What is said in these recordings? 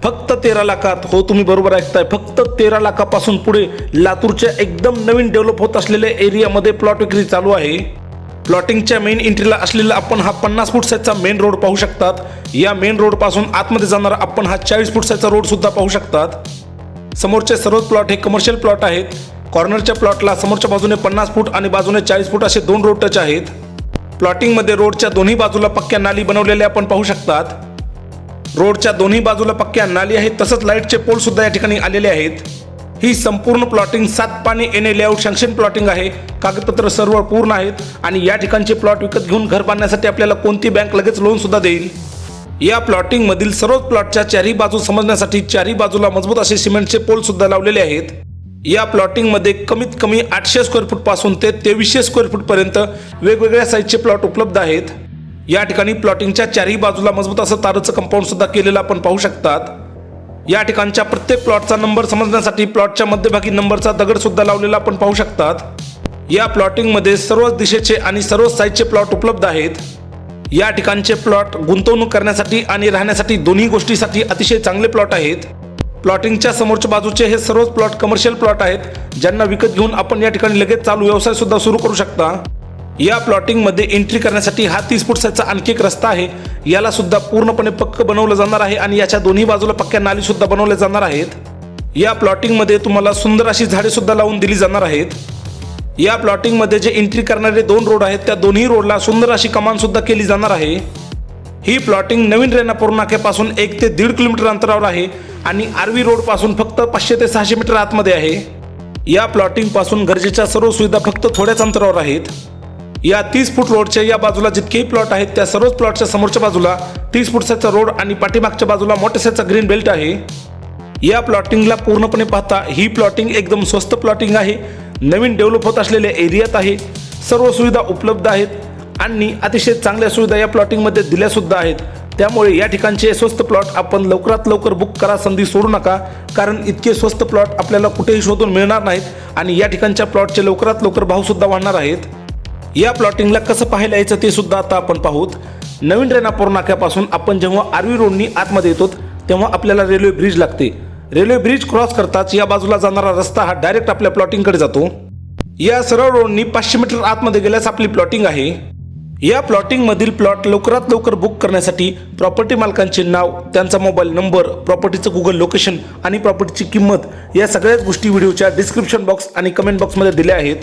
फक्त 13 लाखात. हो, तुम्ही बरोबर ऐकताय, फक्त 13 लाखापासून पुढे लातूरच्या एकदम नवीन डेव्हलप होत असलेल्या एरियामध्ये प्लॉट विक्री चालू आहे. प्लॉटिंगच्या मेन एंट्रीला असलेला आपण हा 50 फूट साईजचा मेन रोड पाहू शकतात. या मेन रोड पासून आतमध्ये जाणारा आपण हा 40 फूट साईजचा रोड सुद्धा पाहू शकतात. समोरचे सर्व प्लॉट हे कमर्शियल प्लॉट आहेत. कॉर्नरच्या प्लॉटला समोरच्या बाजूने 50 फूट आणि बाजूने 40 फूट असे 2 रोड टच आहेत. प्लॉटिंगमध्ये रोडच्या दोन्ही बाजूला पक्क्या नाली बनवलेल्या आपण पाहू शकतात. रोडच्या दोन्ही बाजूला पक्क्या नाली आहेत, तसंच लाईटचे पोल सुद्धा या ठिकाणी आलेले आहेत. ही संपूर्ण प्लॉटिंग 7 पाणी एनए लेआउट सँक्शन प्लॉटिंग आहे. कागदपत्र सर्व पूर्ण आहेत आणि या ठिकाणचे प्लॉट विकत घेऊन घर बांधण्यासाठी आपल्याला कोणती बँक लगेच लोन सुद्धा देईल. या प्लॉटिंग मधील सर्व प्लॉटच्या चारही बाजू समजण्यासाठी चारही बाजूला मजबूत असे सिमेंटचे पोल सुद्धा लावलेले आहेत. या प्लॉटिंग मध्ये कमीत कमी 800 स्क्वेअर फूट पासून ते 2300 स्क्वेअर फूट पर्यंत वेगवेगळ्या साईजचे प्लॉट उपलब्ध आहेत. या ठिकाणी प्लॉटिंगच्या चारही बाजूला मजबूत असं ताराचं कंपाऊंड सुद्धा केलेलं आपण पाहू शकतात. या ठिकाणच्या प्रत्येक प्लॉटचा नंबर समजण्यासाठी प्लॉटच्या मध्यभागी नंबरचा दगड सुद्धा लावलेला आपण पाहू शकतात. या प्लॉटिंग मध्ये सर्व दिशेचे आणि सर्व साईजचे प्लॉट उपलब्ध आहेत. या ठिकाणचे प्लॉट गुंतवणूक करण्यासाठी आणि राहण्यासाठी दोन्ही गोष्टीसाठी अतिशय चांगले प्लॉट आहेत. प्लॉटिंगच्या समोरच्या बाजूचे हे सर्व प्लॉट कमर्शियल प्लॉट आहेत, ज्यांना विकत घेऊन आपण या ठिकाणी लगेच चालू व्यवसाय सुद्धा सुरू करू शकता. या प्लॉटिंग मध्ये एंट्री करण्यासाठी हा 30 फूट साईजचा आणखी एक रस्ता आहे. याला सुद्धा पूर्णपणे पक्क बनवलं जाणार आहे आणि याच्या दोन्ही बाजूला पक्क्या नाली सुद्धा बनवल्या जाणार आहेत. या प्लॉटिंग मध्ये तुम्हाला सुंदर अशी झाडे सुद्धा लावून दिली जाणार आहेत. या प्लॉटिंग मध्ये जे एंट्री करणारे 2 रोड आहेत, त्या दोन्ही रोडला सुंदर अशी कमान सुद्धा केली जाणार आहे. ही प्लॉटिंग नवीन रेणापूर नाक्यापासून 1 ते 1.5 किलोमीटर अंतरावर आहे आणि आरवी रोड पासून फक्त 500 ते 600 मीटर आतमध्ये आहे. या प्लॉटिंग पासून गरजेच्या सर्व सुविधा फक्त थोड्याच अंतरावर आहेत. या 30 फूट रोडच्या या बाजूला जितकेही प्लॉट आहेत, त्या सर्वच प्लॉटच्या समोरच्या बाजूला 30 फूट साईजचा रोड आणि पाठीमागच्या बाजूला मोठ्या साईजचा ग्रीन बेल्ट आहे. या प्लॉटिंगला पूर्णपणे पाहता ही प्लॉटिंग एकदम स्वस्त प्लॉटिंग आहे. नवीन डेव्हलप होत असलेल्या एरियात आहे. सर्व सुविधा उपलब्ध आहेत आणि अतिशय चांगल्या सुविधा या प्लॉटिंगमध्ये दिल्या सुद्धा आहेत. त्यामुळे या ठिकाणचे स्वस्त प्लॉट आपण लवकरात लवकर बुक करा, संधी सोडू नका, कारण इतके स्वस्त प्लॉट आपल्याला कुठेही शोधून मिळणार नाहीत आणि या ठिकाणच्या प्लॉटचे लवकरात लवकर भाव सुद्धा वाढणार आहेत. या प्लॉटिंगला कसं पाहायला यायचं ते सुद्धा आता आपण पाहूत. नवीन रेणापूर नाक्यापासून आपण जेव्हा आरवी रोडनी आतमध्ये येतो तेव्हा आपल्याला रेल्वे ब्रिज लागते. रेल्वे ब्रिज क्रॉस करताच या बाजूला जाणारा रस्ता हा डायरेक्ट आपल्या प्लॉटिंगकडे जातो. या सरळ रोडनी 500 मीटर आतमध्ये गेल्यास आपली प्लॉटिंग आहे. या प्लॉटिंग मधील प्लॉट लवकरात लवकर बुक करण्यासाठी प्रॉपर्टी मालकांचे नाव, त्यांचा मोबाईल नंबर, प्रॉपर्टीचं गुगल लोकेशन आणि प्रॉपर्टीची किंमत या सगळ्याच गोष्टी व्हिडिओच्या डिस्क्रिप्शन बॉक्स आणि कमेंट बॉक्समध्ये दिल्या आहेत.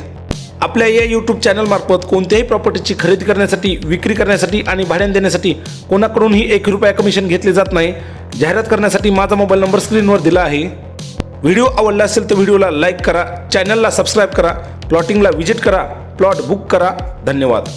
आपल्या या यूट्यूब चॅनल मार्फत कोणत्याही प्रॉपर्टीची खरेदी करण्यासाठी, विक्री करण्यासाठी आणि भाड्याने देण्यासाठी कोणाकडूनही 1 रुपया कमिशन घेतले जात नाही. जाहिरात करण्यासाठी माझा मोबाईल नंबर स्क्रीनवर दिला आहे. व्हिडिओ आवडला असेल तर व्हिडिओला लाईक करा, चॅनलला सबस्क्राईब करा, प्लॉटिंगला व्हिजिट करा, प्लॉट बुक करा. धन्यवाद.